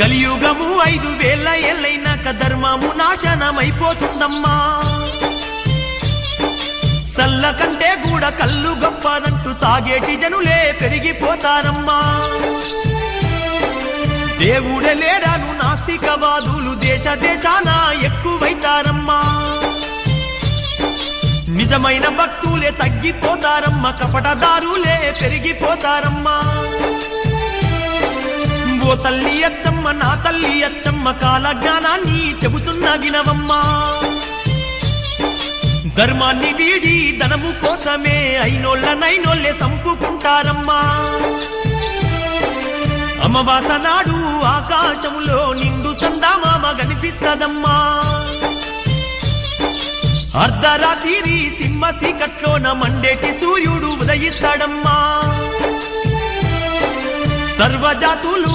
కలియుగము 5000 ఏళ్ళైనాక ధర్మము నాశనమైపోతుందమ్మా. సల్ల కంటే కూడా కళ్ళు గొప్పదంటూ తాగేటి జనులే పెరిగిపోతారమ్మా. దేవుడే లేడాను నాస్తికవాదులు దేశ దేశాన ఎక్కువైతారమ్మా. నిజమైన భక్తులే తగ్గిపోతారమ్మా, కపటదారులే పెరిగిపోతారమ్మా. ఓ తల్లి అచ్చమ్మ నా తల్లి అచ్చమ్మ కాల జ్ఞానాన్ని చెబుతున్నా వినవమ్మా. ధర్మాన్ని వీడి ధనము కోసమే అయినోళ్ళనైనోళ్ళే సంపుకుంటారమ్మా. అమావాస నాడు ఆకాశములో నిండు సందామామ కనిపిస్తదమ్మా. అర్ధరాత్రి సింహ చీకట్లోన మండేటి సూర్యుడు ఉదయిస్తాడమ్మా. సర్వజాతులు